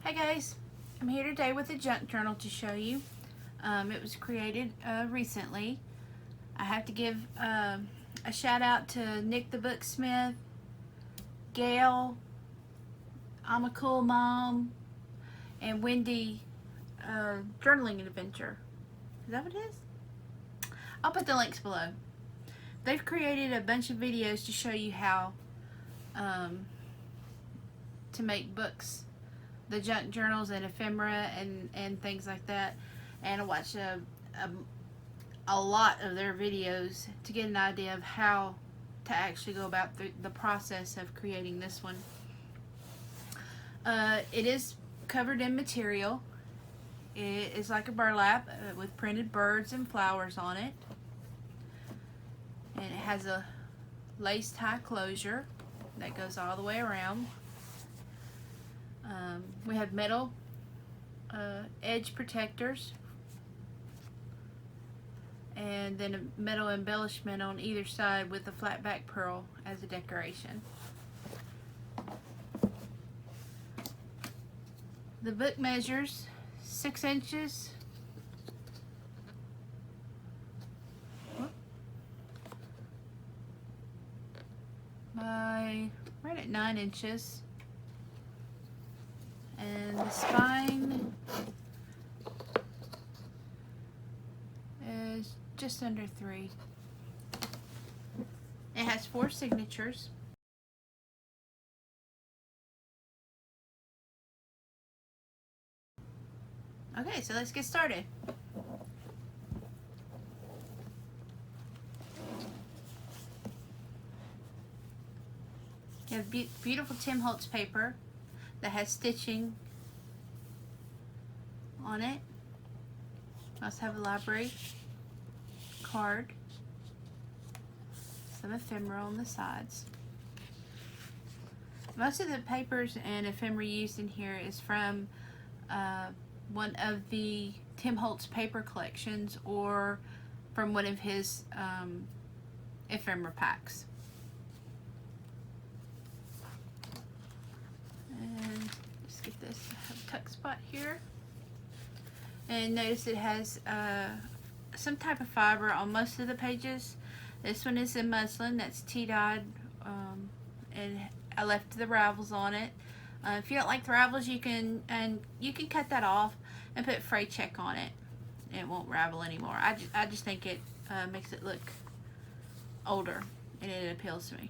Hi guys, I'm here today with a junk journal to show you. It was created recently. I have to give a shout out to Nik the Booksmith, Gayle, I'm a Cool Mom, and Wendy Journaling Adventure. Is that what it is? I'll put the links below. They've created a bunch of videos to show you how to make books, the junk journals and ephemera and things like that. And I watched a lot of their videos to get an idea of how to actually go about the process of creating this one. It is covered in material. It is like a burlap with printed birds and flowers on it. And it has a lace tie closure that goes all the way around. We have metal edge protectors and then a metal embellishment on either side with a flat back pearl as a decoration. The book measures 6 inches by right at 9 inches. And the spine is just under 3. It has 4 signatures. Okay, so let's get started. You have beautiful Tim Holtz paper that has stitching on it. I also have a library card, some ephemera on the sides. Most of the papers and ephemera used in here is from one of the Tim Holtz paper collections or from one of his ephemera packs. And let's get this, I have a tuck spot here. And notice it has some type of fiber on most of the pages. This one is in muslin, that's tea-dyed, and I left the ravels on it. If you don't like the ravels, you can cut that off and put fray check on it. It won't ravel anymore. I just think it makes it look older and it appeals to me.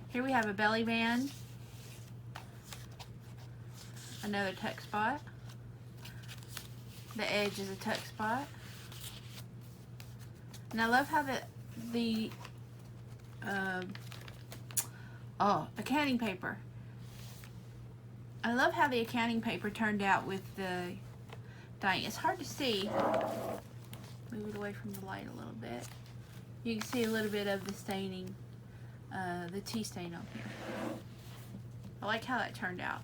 Here we have a belly band, another tuck spot. The edge is a tuck spot. And I love how the accounting paper. I love how the accounting paper turned out with the dyeing. It's hard to see. Move it away from the light a little bit. You can see a little bit of the staining, the tea stain on here. I like how that turned out.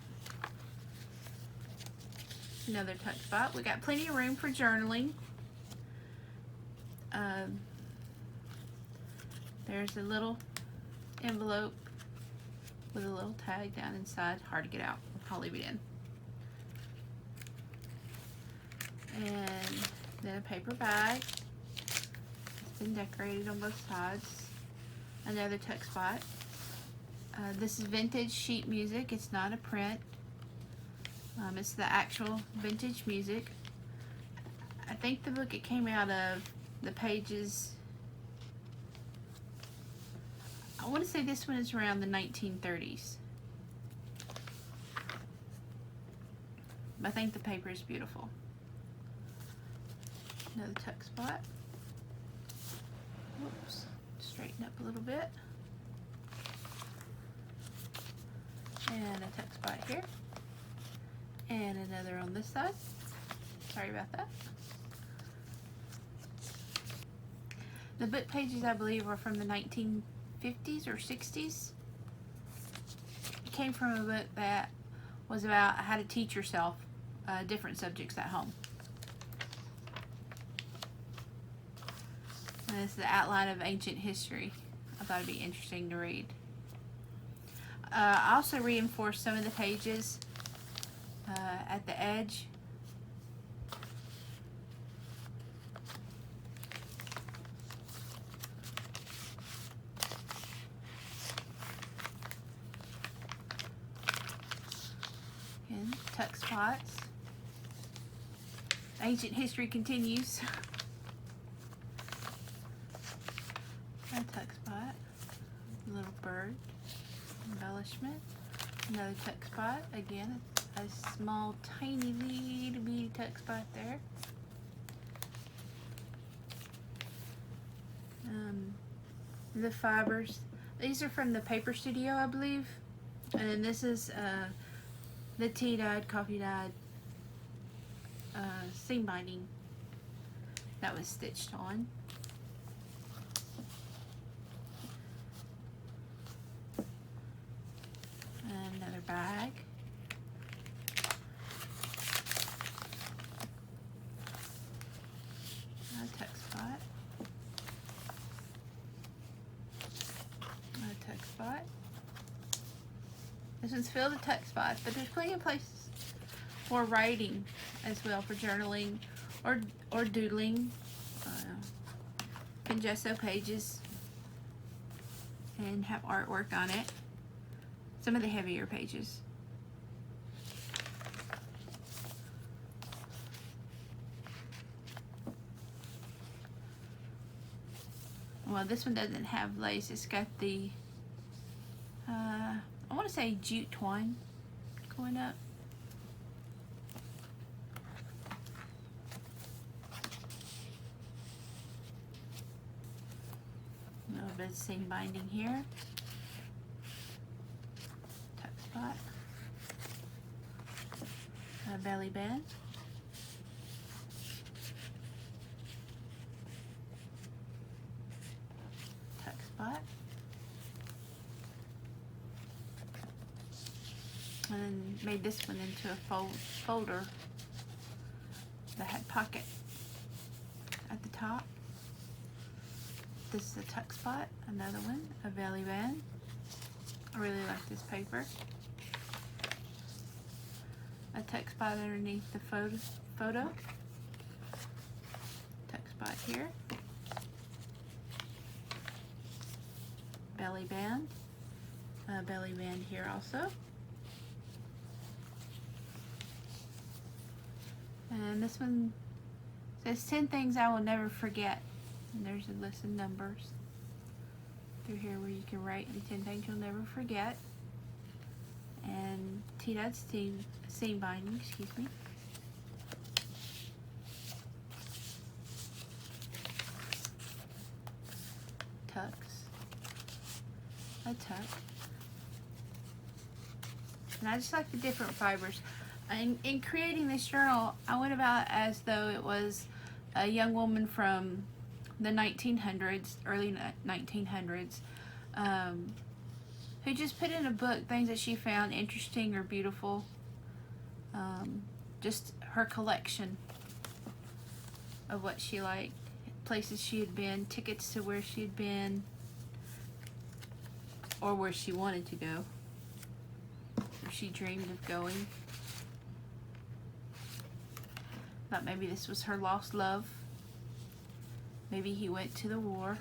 Another tuck spot. We got plenty of room for journaling. There's a little envelope with a little tag down inside. Hard to get out. I'll leave it in. And then a paper bag. It's been decorated on both sides. Another tuck spot. This is vintage sheet music. It's not a print. It's the actual vintage music. I think the book it came out of, the pages, I want to say this one is around the 1930s. I think the paper is beautiful. Another tuck spot. Oops, straighten up a little bit. And a tuck spot here. And another on this side. Sorry about that. The book pages, I believe, are from the 1950s or 60s. It came from a book that was about how to teach yourself different subjects at home. And it's the outline of ancient history. I thought it'd be interesting to read. I also reinforced some of the pages at the edge. And tuck spots. Ancient history continues. A tuck spot. Little bird. Embellishment. Another tuck spot. Again, a small, tiny, little bitty tuck spot there. The fibers. These are from the paper studio, I believe. And then this is the tea dyed, coffee dyed seam binding that was stitched on. And another bag. A tuck spot. A tuck spot. This one's filled with tuck spots, but there's plenty of places for writing as well, for journaling or doodling. Can gesso pages and have artwork on it. Some of the heavier pages. Well, this one doesn't have lace. It's got the, I want to say jute twine going up. A little bit of seam binding here. Tuck spot. A belly band. Tuck spot. And then made this one into a folder that had pocket at the top. This is a tuck spot, another one, a belly band. I really like this paper. A tuck spot underneath the photo. Tuck spot here. Belly band. A belly band here also. And this one says 10 things I will never forget. And there's a list of numbers through here where you can write the 10 things you'll never forget. And tea-dyed seam binding, excuse me. Tucks. A tuck. And I just like the different fibers. In creating this journal, I went about as though it was a young woman from the 1900s, early 1900s, who just put in a book things that she found interesting or beautiful. Just her collection of what she liked, places she had been, tickets to where she had been, or where she wanted to go, or she dreamed of going. Thought maybe this was her lost love. Maybe he went to the war.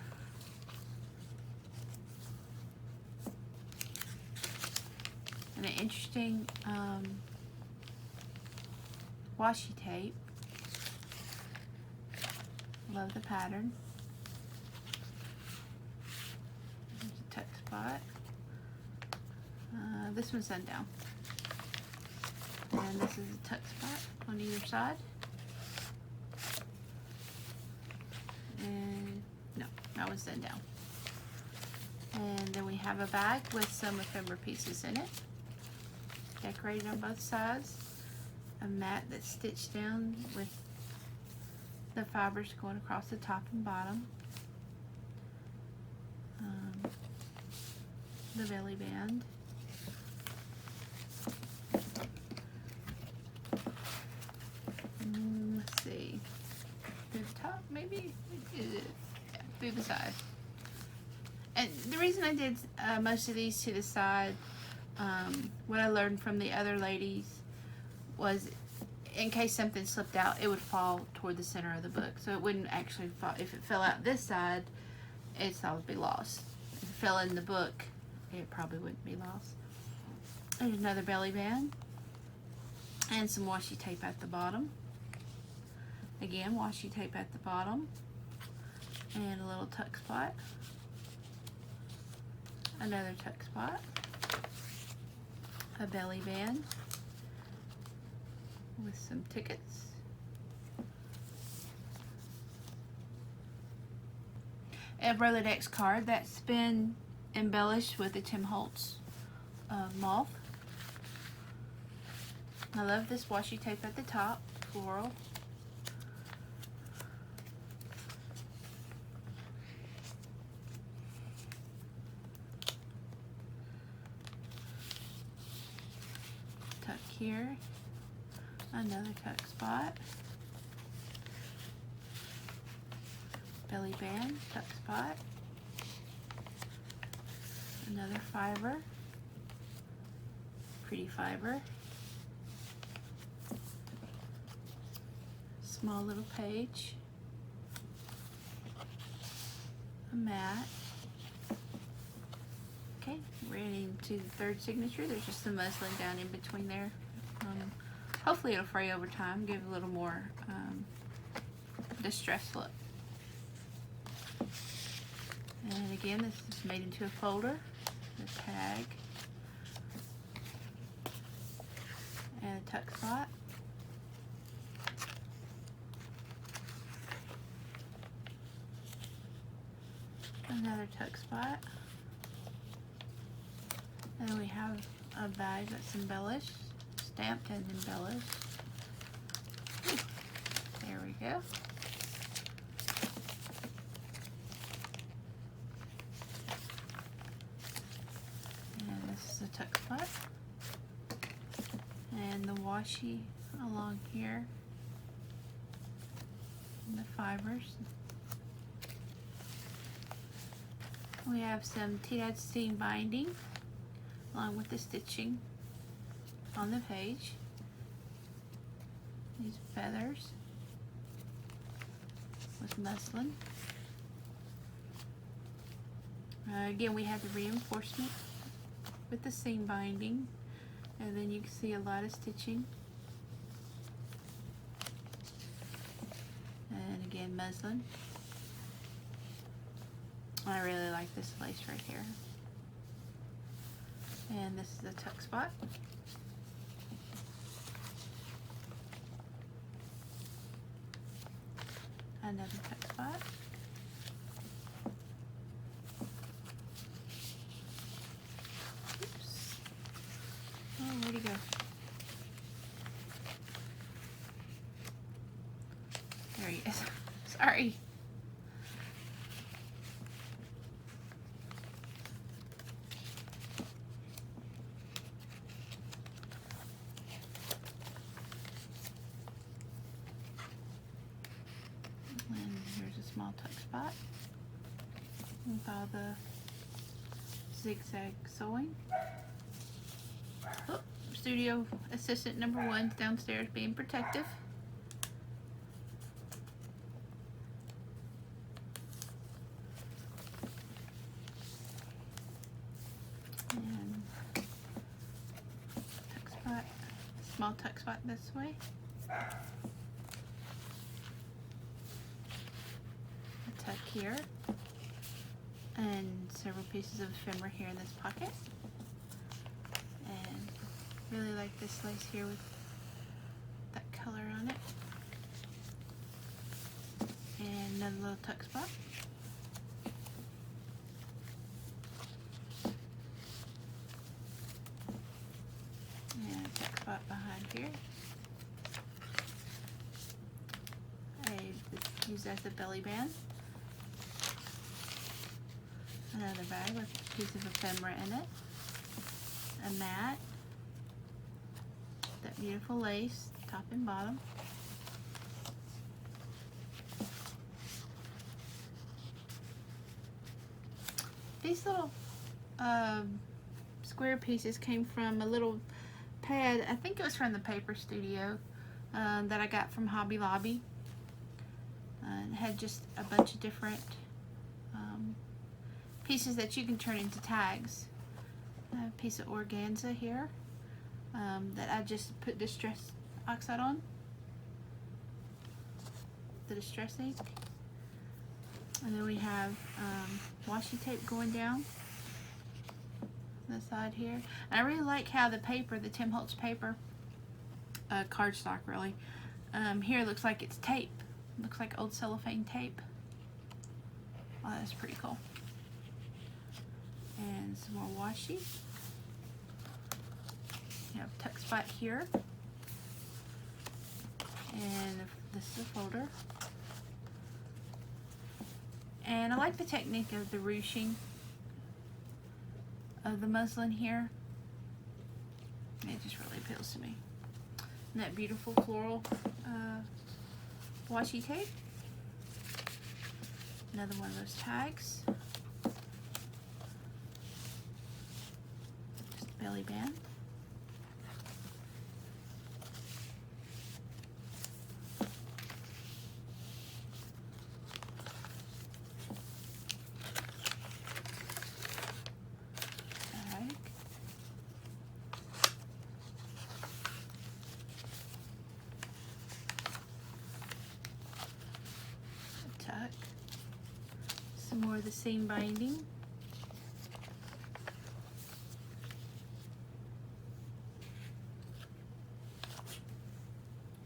And an interesting washi tape. Love the pattern. There's a tuck spot. This one's done down. And this is a tuck spot on either side. And no, that one's done down. And then we have a bag with some ephemera pieces in it, decorated on both sides. A mat that's stitched down with the fibers going across the top and bottom. The belly band. Let's see. Through the top, maybe? Yeah, through the side. And the reason I did most of these to the side, what I learned from the other ladies was in case something slipped out, it would fall toward the center of the book. So it wouldn't actually fall. If it fell out this side, it's all would be lost. If it fell in the book, it probably wouldn't be lost. There's another belly band. And some washi tape at the bottom. Again, washi tape at the bottom. And a little tuck spot. Another tuck spot. A belly band with some tickets. A Rolodex card that's been embellished with a Tim Holtz moth. I love this washi tape at the top, floral. Tuck here. Another tuck spot. Belly band, tuck spot. Another fiber. Pretty fiber. Small little page. A mat. Okay, we're getting to the third signature. There's just some muslin down in between there. Hopefully it'll fray over time, give a little more distressed look. And again, this is made into a folder, the tag, and a tuck spot. Another tuck spot. And we have a bag that's embellished, stamped and embellished. There we go. And this is a tuck spot. And the washi along here. And the fibers. We have some T-Dad steam binding along with the stitching on the page. These feathers with muslin. Again, we have the reinforcement with the seam binding, and then you can see a lot of stitching. And again, muslin. I really like this lace right here. And this is a tuck spot. Another tuck spot. Oops. Oh, where'd he go? There he is. Sorry. Small tuck spot with all the zigzag sewing. Oh, studio assistant number 1's downstairs being protective. And tuck spot, small tuck spot this way. Tuck here, and several pieces of ephemera here in this pocket. And really like this lace here with that color on it. And another little tuck spot. And a tuck spot behind here. Used as a belly band. Another bag with a piece of ephemera in it. A mat. That beautiful lace, top and bottom. These little square pieces came from a little pad, I think it was from the Paper Studio, that I got from Hobby Lobby. It had just a bunch of different pieces that you can turn into tags. A piece of organza here that I just put Distress Oxide on, the Distress ink. And then we have washi tape going down the side here. And I really like how the paper, the Tim Holtz paper, cardstock really, here looks like it's tape. Looks like old cellophane tape. Oh, that's pretty cool. And some more washi. You have tuck spot here. And this is a folder. And I like the technique of the ruching of the muslin here. It just really appeals to me. And that beautiful floral washi tape. Another one of those tags. Just a belly band. Tuck. Some more of the seam binding.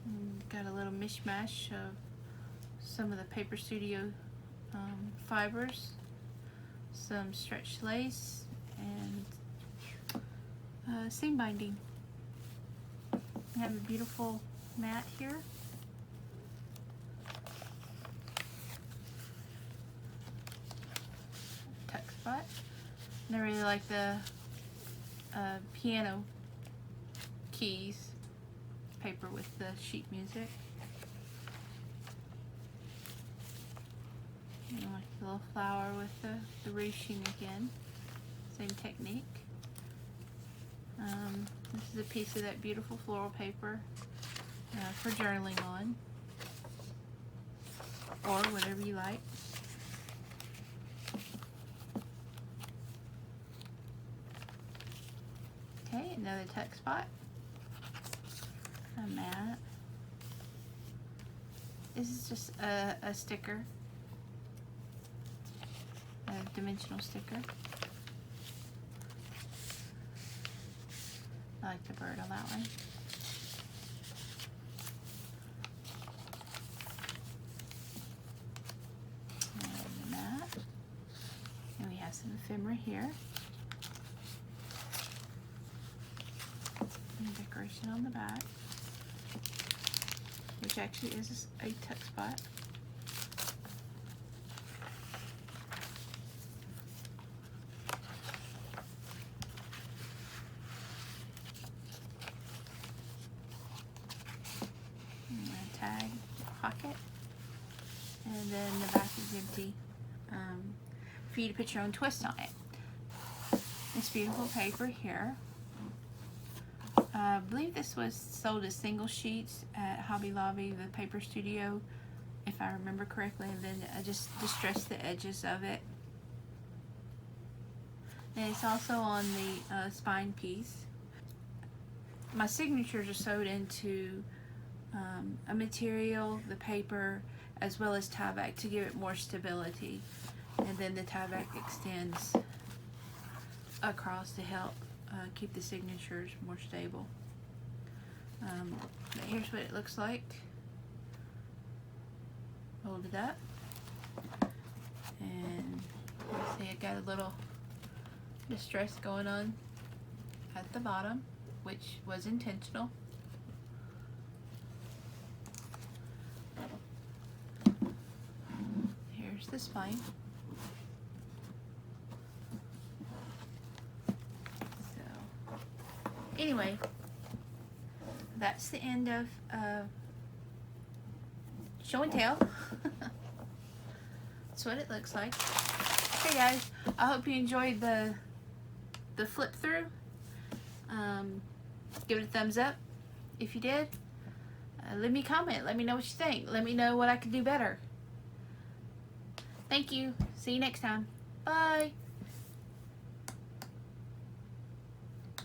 And got a little mishmash of some of the Paper Studio fibers, some stretch lace, and seam binding. We have a beautiful mat here. Spot. And I really like the piano keys paper with the sheet music. And I like the little flower with the ruching again. Same technique. This is a piece of that beautiful floral paper for journaling on, or whatever you like. Okay, another tuck spot, a mat. This is just a sticker, a dimensional sticker. I like the bird on that one. And the mat. And we have some ephemera here. Decoration on the back, which actually is a tuck spot. And a tag pocket, and then the back is empty for you to put your own twist on it. This beautiful paper here. I believe this was sold as single sheets at Hobby Lobby, the Paper Studio, if I remember correctly, and then I just distressed the edges of it. And it's also on the spine piece. My signatures are sewed into a material, the paper, as well as tie back to give it more stability. And then the tie back extends across to help keep the signatures more stable. But here's what it looks like. Hold it up, and see, it got a little distress going on at the bottom, which was intentional. Here's the spine. Anyway, that's the end of show and tell. That's what it looks like. Okay guys, I hope you enjoyed the flip through. Give it a thumbs up if you did. Leave me a comment. Let me know what you think. Let me know what I could do better. Thank you. See you next time. Bye.